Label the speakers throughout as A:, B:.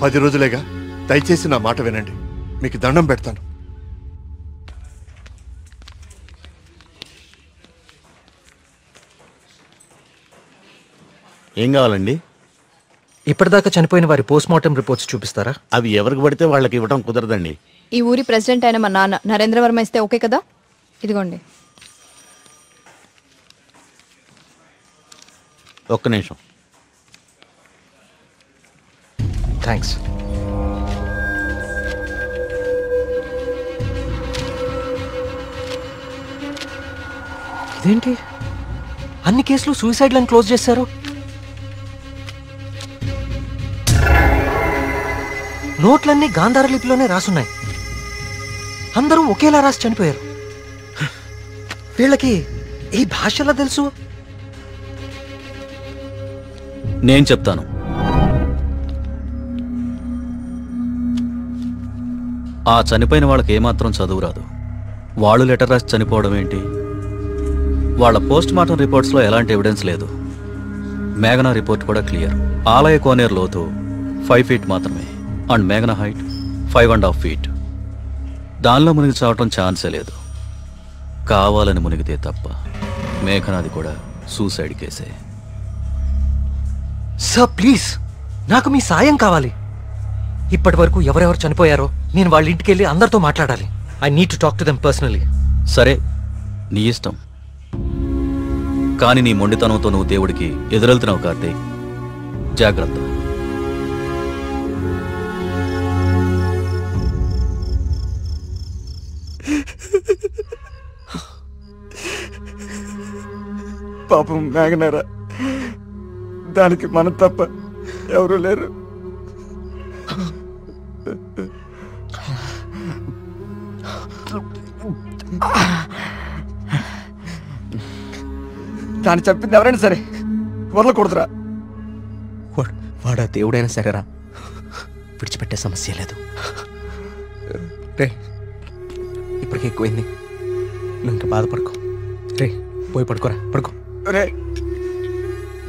A: 10 రోజులేగా, దయచేసి నా మాట వినండి. మీకు దండం పెడతాను.
B: ఏం కావాలండి?
C: ఇప్పటిదాకా చనిపోయిన వారి పోస్ట్మార్టం రిపోర్ట్స్ చూపిస్తారా?
B: అవి ఎవరికి పడితే వాళ్ళకి ఇవ్వడం కుదరదండి.
D: ఈ ఊరి ప్రెసిడెంట్ అయిన మా నాన్న నరేంద్రవర్మ ఇస్తే ఓకే కదా? ఇదిగోండి.
B: ఒక్క నిమిషం.
C: థ్యాంక్స్. ఇదేంటి, అన్ని కేసులు సూసైడ్లను క్లోజ్ చేశారు? నోట్లన్నీ గాంధార లిపిలోనే రాసున్నాయి. అందరూ ఒకేలా రాసి చనిపోయారు. వీళ్ళకి ఈ భాషలా తెలుసు?
E: నేను చెప్తాను. ఆ చనిపోయిన వాళ్ళకి ఏమాత్రం చదువు రాదు. వాళ్ళు లెటర్ రాసి చనిపోవడం ఏంటి? వాళ్ళ పోస్ట్ మార్టం రిపోర్ట్స్లో ఎలాంటి ఎవిడెన్స్ లేదు. మేఘనా రిపోర్ట్ కూడా క్లియర్. ఆలయ కోనేరు లోతు 5 feet మాత్రమే, అండ్ మేఘనా హైట్ 5.5 feet. దానిలో మునిగి చావటం ఛాన్సే లేదు. కావాలని మునిగితే తప్ప. మేఘనాది కూడా సూసైడ్ కేసే.
C: సార్ ప్లీజ్, నాకు మీ సాయం కావాలి. ఇప్పటి వరకు ఎవరెవరు చనిపోయారో నేను వాళ్ళ ఇంటికి వెళ్ళి అందరితో మాట్లాడాలి. I need to talk to them personally.
E: సరే, నీ ఇష్టం. కానీ నీ మొండితనంతో నువ్వు దేవుడికి ఎదురెళ్తున్నావు కార్తీక్. జాగ్రత్త.
F: పాపం మేఘనారా, దానికి మనం తప్ప ఎవరు లేరు. దాన్ని చెప్పింది ఎవరైనా సరే వదలకూడదురా.
C: వాడా దేవుడైనా సరేరా, విడిచిపెట్టే సమస్య లేదు. రే, ఇప్పటికే ఎక్కువైంది. నువ్వు ఇంకా బాధపడుకో. రే, పోయి పడుకోరా, పడుకో.
F: రే,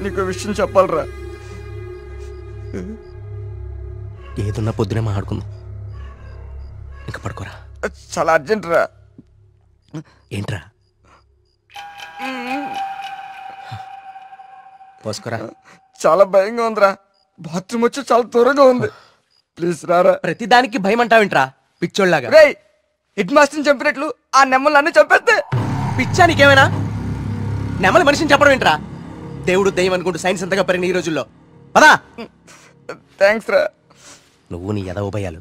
F: నీకు విషయం చెప్పాలరా.
C: ఏదున్నా పొద్దునే మాట్లాడుకుందాం. ఇంకా పడుకోరా.
F: చాలా అర్జెంట్ రా.
C: ఏంట్రా? పోసుకోరా.
F: చాలా భయంగా ఉందిరా. బాత్రూమ్ వచ్చి చాలా దూరంగా ఉంది. ప్లీజ్ రారా.
C: ప్రతిదానికి భయం అంటావేంట్రా పిచ్చోళ్ళలాగా?
F: రేయ్, హెడ్ మాస్టర్ని చంపినట్లు ఆ నెమ్మలు అన్ని చంపేస్తే
C: పిచ్చా నీకేమైనా? నెమలి మనిషిని చెప్పడం ఏంట్రా? దేవుడు దయ్యం అనుకుంటూ సైన్స్ అంతగా పెరిగిన ఈ రోజుల్లో. పదా.
F: థ్యాంక్స్ రా.
C: నువ్వు నీ ఎదవ భయాలు.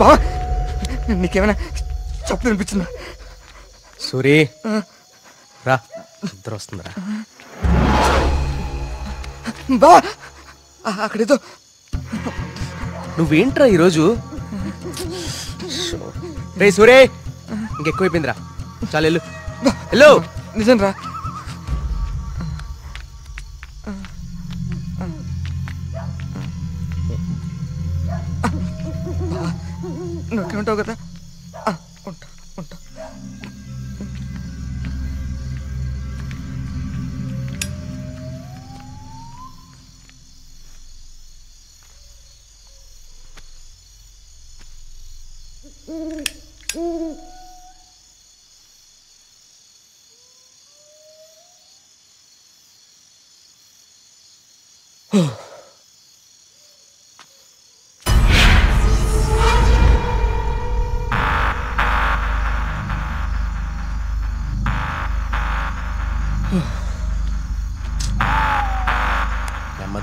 F: బా, నీకేమైనా చెప్పు అనిపించిందా?
C: సూరి రా, ఇద్దరు వస్తుందిరా.
F: బా, అక్కడేదో.
C: నువ్వేంట్రా ఈరోజు? రే సూరే, ఇంకెక్కువైపోయిందిరా. చాలు వెళ్ళు. హలో,
F: నిజం రా. నువ్వుంటావు కదా. ఉంటా ఉంటా.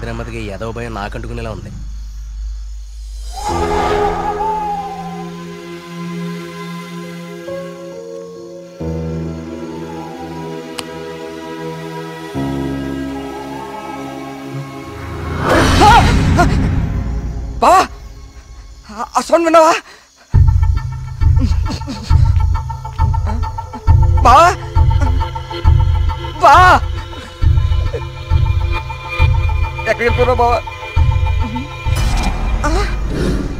C: నెమ్మదిగా ఎదవ భయం నాకంటుకునేలా ఉంది.
F: బా, ఆ సౌండ్ విన్నావా? బా బా ఎక్కడికి వెళ్ళిపోరా బావా?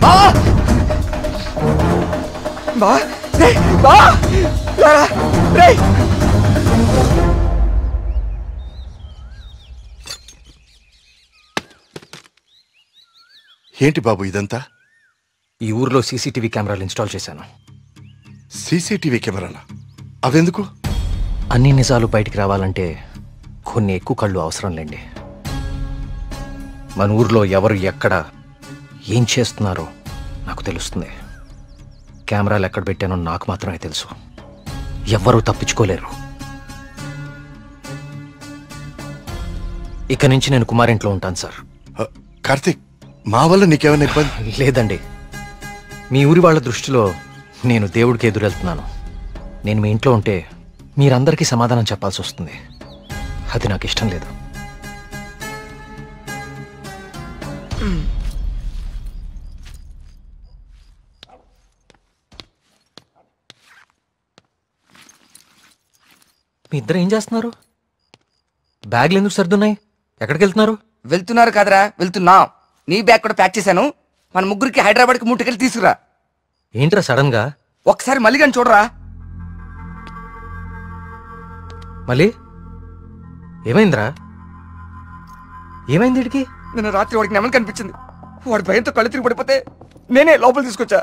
F: బావా బావా రేయ్, బావా రారా, రేయ్.
A: ఏంటి బాబు ఇదంతా?
C: ఈ ఊర్లో సీసీటీవీ కెమెరాలు ఇన్స్టాల్ చేశాను.
A: సీసీటీవీ కెమెరాలా? అవెందుకు?
C: అన్ని నిజాలు బయటికి రావాలంటే కొన్ని ఎక్కువ కళ్ళు అవసరం లేండి. మన ఊర్లో ఎవరు ఎక్కడ ఏం చేస్తున్నారో నాకు తెలుస్తుంది. కెమెరాలు ఎక్కడ పెట్టానో నాకు మాత్రమే తెలుసు. ఎవ్వరూ తప్పించుకోలేరు. ఇక నుంచి నేను కుమారింట్లో ఉంటాను సార్.
A: కార్తీక్, మా వల్ల నీకేమైనా ఇబ్బంది?
C: లేదండి, మీ ఊరి వాళ్ళ దృష్టిలో నేను దేవుడికి ఎదురెళ్తున్నాను. నేను మీ ఇంట్లో ఉంటే మీరందరికీ సమాధానం చెప్పాల్సి వస్తుంది. అది నాకు ఇష్టం లేదు. మీ ఇద్దరు ఏం చేస్తున్నారు? బ్యాగ్లు ఎందుకు సర్దున్నాయి? ఎక్కడికి వెళ్తున్నారు?
F: వెళ్తున్నారు కాదరా, వెళ్తున్నాం. నీ బ్యాగ్ కూడా ప్యాక్ చేశాను. మన ముగ్గురికి హైదరాబాద్కి ముట్టుకెళ్ళి తీసుకురా.
C: ఏంట్రా సడన్ గా?
F: ఒకసారి మళ్ళీ కానీ చూడరా.
C: మళ్ళీ ఏమైందిరా? ఏమైంది వీడికి?
F: నిన్న రాత్రి వాడికి నెమలు కనిపించింది. వాడి భయంతో కళ్ళు తిరిగి పడిపోతే నేనే లోపల తీసుకొచ్చా.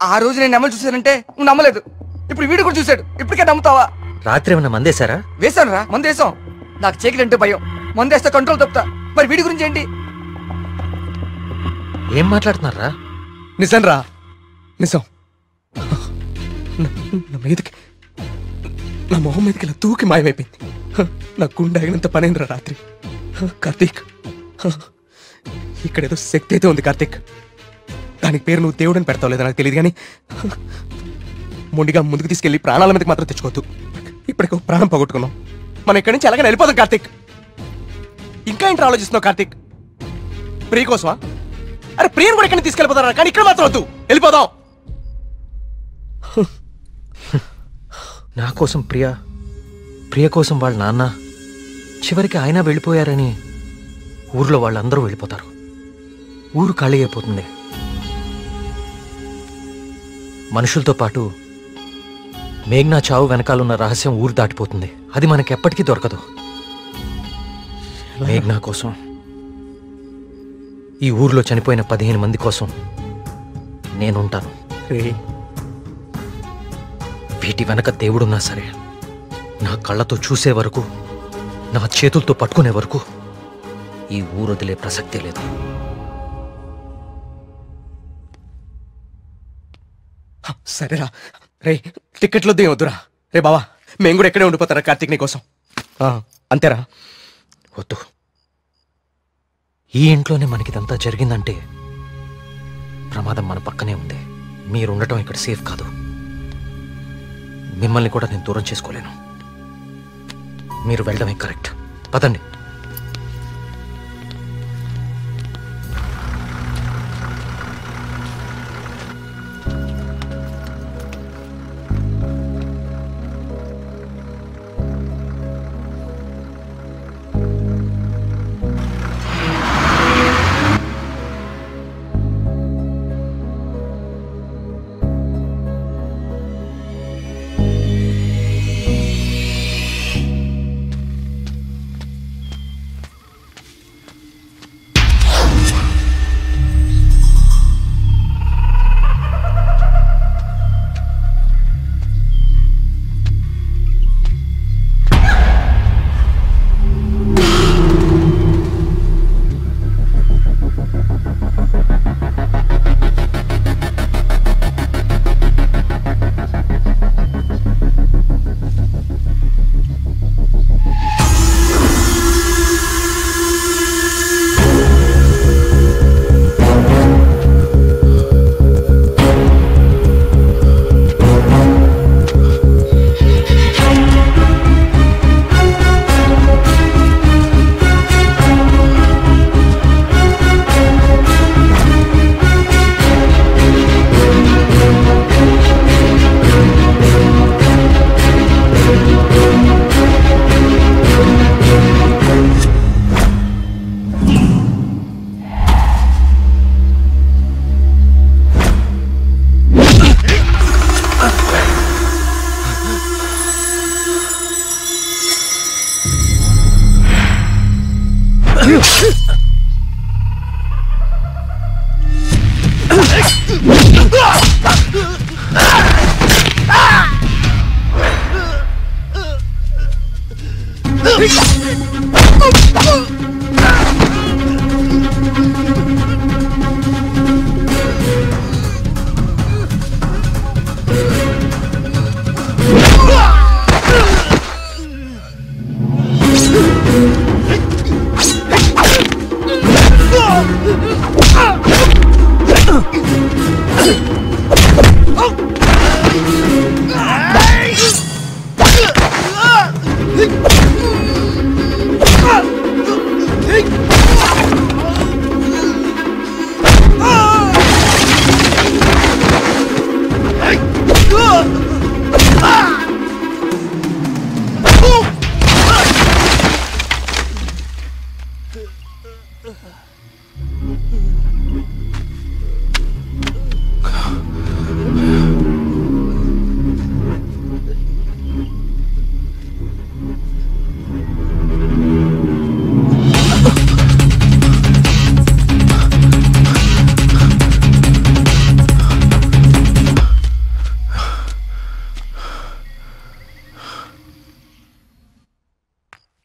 F: ఆ రోజు నేను నెమలు చూశానంటే నువ్వు నమ్మలేదు. ఇప్పుడు వీడు కూడా చూశాడు. ఇప్పటికే నమ్ముతావా?
C: రాత్రి ఏమైనా మందేశారా?
F: వేసాను రా, మందు వేసాం. నాకు చేకిలంటే భయం. మందేస్తే కంట్రోల్ తప్పుతా. మరి వీడి గురించి ఏంటి?
C: ఏం మాట్లాడుతున్నారా?
G: నిజం రా, నిజం. నా మీదకి, నా మొహం మీదకి ఇలా తూకి మాయమైపోయింది. నా గుండె ఆగినంత పనైందిరా రాత్రి. కార్తీక్, ఇక్కడేదో శక్తి అయితే ఉంది కార్తీక్. దానికి పేరు నువ్వు దేవుడని పెడతావు లేదా నాకు తెలియదు, కానీ మొండిగా ముందుకు తీసుకెళ్లి ప్రాణాల మీదకి మాత్రం తెచ్చుకోవద్దు. ఇప్పటికి ప్రాణం పోగొట్టుకున్నాం. మనం ఇక్కడి నుంచి ఎలాగైనా వెళ్ళిపోదాం కార్తీక్. ఇంకా ఏంటి ఆలోచిస్తున్నావు కార్తీక్? ప్రియ కోసమా? అరే ప్రియను కూడా ఇక్కడిని తీసుకెళ్ళిపోతారా, కానీ ఇక్కడ మాత్రం వద్దు, వెళ్ళిపోదాం.
C: నా కోసం ప్రియ కోసం వాళ్ళ నాన్న, చివరికి ఆయన వెళ్ళిపోయారని ఊర్లో వాళ్ళందరూ వెళ్ళిపోతారు. ఊరు ఖాళీ అయిపోతుంది. మనుషులతో పాటు మేఘ్నా చావు వెనకాలన్న రహస్యం ఊరు దాటిపోతుంది. అది మనకెప్పటికీ దొరకదు. మేఘ్నా కోసం, ఈ ఊర్లో చనిపోయిన 15 మంది కోసం నేనుంటాను. వీటి వెనక దేవుడున్నా సరే, నా కళ్ళతో చూసే వరకు, నా చేతులతో పట్టుకునే వరకు ఈ ఊరు వదిలే ప్రసక్తే లేదు.
G: సరేరా, రే టికెట్లు వద్దు, వద్దురా. రే బావా, మేము కూడా ఎక్కడే ఉండిపోతారా కార్తీక్ నీ కోసం? అంతేరా.
C: వద్దు. ఈ ఇంట్లోనే మనకిదంతా జరిగిందంటే ప్రమాదం మన పక్కనే ఉంది. మీరుండటం ఇక్కడ సేఫ్ కాదు. మిమ్మల్ని కూడా నేను దూరం చేసుకోలేను. మీరు వెళ్ళడమే కరెక్ట్. పదండి.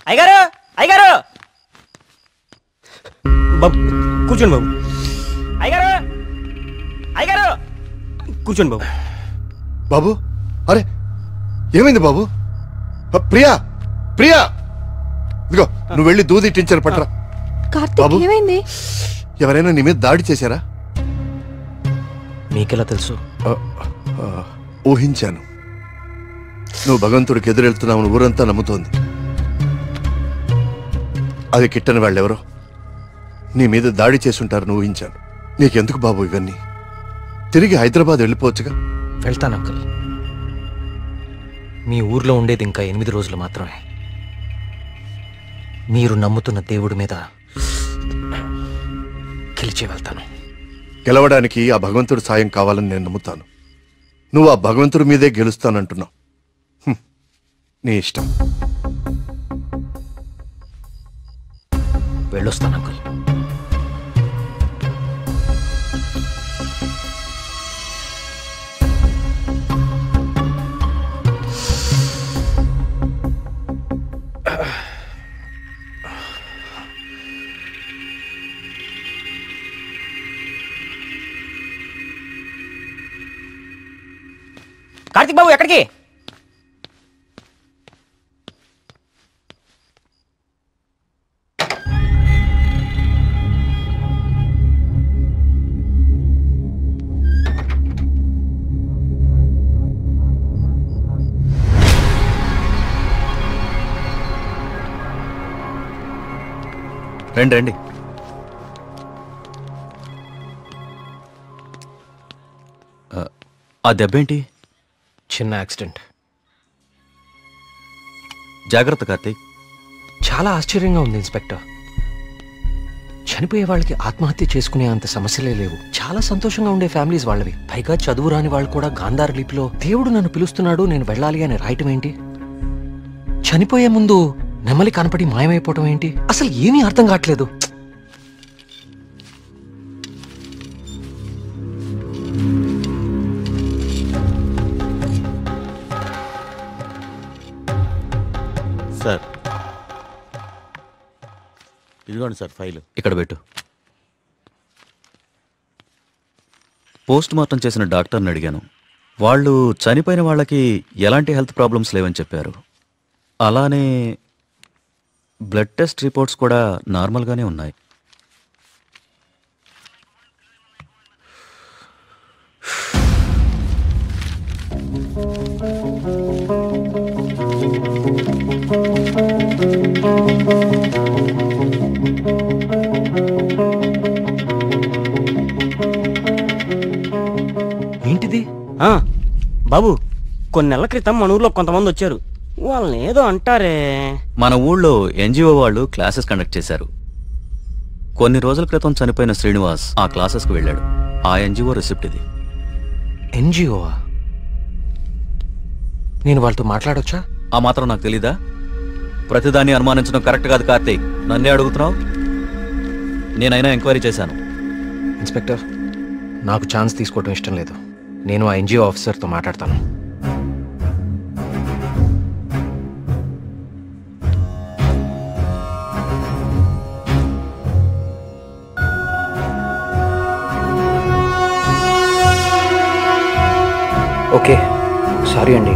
H: అయ్యగారు అయ్యగారు బాబు కూర్చోండి బాబు. అయ్యగారు అయ్యగారు కూర్చోండి బాబు.
A: బాబు, అరే ఏమైంది బాబు? ప్రియా, ప్రియా, ఇదిగో నువ్వు వెళ్ళి దూది టించర్ పట్టరా.
D: కార్తీక్ ఏమైంది?
A: ఎవరైనా నీ మీద దాడి చేశారా?
C: మీకెలా తెలుసు?
A: ఊహించాను. నువ్వు భగవంతుడికి ఎదురెళ్తున్నావు ఊరంతా నమ్ముతోంది. అది కిట్టని వాళ్ళెవరో నీ మీద దాడి చేసుంటారని ఊహించాను. నీకెందుకు బాబు ఇవన్నీ? తిరిగి హైదరాబాద్ వెళ్ళిపోవచ్చుగా.
C: వెళ్తాను అంకుల్. మీ ఊర్లో ఉండేది ఇంకా 8 రోజులు మాత్రమే. మీరు నమ్ముతున్న దేవుడి మీద గెలిచి వెళ్తాను.
A: గెలవడానికి ఆ భగవంతుడి సాయం కావాలని నేను నమ్ముతాను. నువ్వు ఆ భగవంతుడి మీదే గెలుస్తానంటున్నావు. నీ ఇష్టం.
C: వెళ్ళొస్తాను అంకుల్.
H: కార్తీక్ బాబు ఎక్కడికి?
E: రండి రండి. ఆ దెబ్బేంటి?
C: చిన్న యాక్సిడెంట్.
E: జాగ్రత్త కార్తీక్.
C: చాలా ఆశ్చర్యంగా ఉంది ఇన్స్పెక్టర్. చనిపోయే వాళ్ళకి ఆత్మహత్య చేసుకునే అంత సమస్యలే లేవు. చాలా సంతోషంగా ఉండే ఫ్యామిలీస్ వాళ్ళవి. పైగా చదువు రాని వాళ్ళు కూడా గాంధార్ లిపిలో దేవుడు నన్ను పిలుస్తున్నాడు, నేను వెళ్ళాలి అని రాయటం ఏంటి? చనిపోయే ముందు నెమలి కనపడి మాయమైపోవటం ఏంటి? అసలు ఏమీ అర్థం కావట్లేదు.
B: సార్ ఇదిగోండి సార్ ఫైల్.
E: ఇక్కడ పెట్టు. పోస్ట్ మార్టం చేసిన డాక్టర్ని అడిగాను. వాళ్ళు చనిపోయిన వాళ్ళకి ఎలాంటి హెల్త్ ప్రాబ్లమ్స్ లేవని చెప్పారు. అలానే బ్లడ్ టెస్ట్ రిపోర్ట్స్ కూడా నార్మల్గానే ఉన్నాయి.
C: ఏంటిది?
H: బాబు, కొన్ని నెలల క్రితం మన ఊర్లో కొంతమంది వచ్చారు. వాళ్ళని ఏదో అంటారే.
E: మన ఊళ్ళో ఎన్జిఓ వాళ్ళు క్లాసెస్ కండక్ట్ చేశారు. కొన్ని రోజుల క్రితం చనిపోయిన శ్రీనివాస్ ఆ క్లాసెస్కి వెళ్ళాడు. ఆ ఎన్జిఓ రిసిప్ట్ ఇది.
C: ఎన్జిఓవా? నేను వాళ్ళతో మాట్లాడొచ్చా?
E: ఆ మాత్రం నాకు తెలీదా? ప్రతిదాన్ని అనుమానించడం కరెక్ట్ కాదు కార్తీక్. నన్నే అడుగుతున్నావు. నేనైనా ఎంక్వైరీ చేశాను.
C: ఇన్స్పెక్టర్, నాకు ఛాన్స్ తీసుకోవడం ఇష్టం లేదు. నేను ఆ ఎన్జిఓ ఆఫీసర్తో మాట్లాడతాను. ఓకే, సారీ అండి.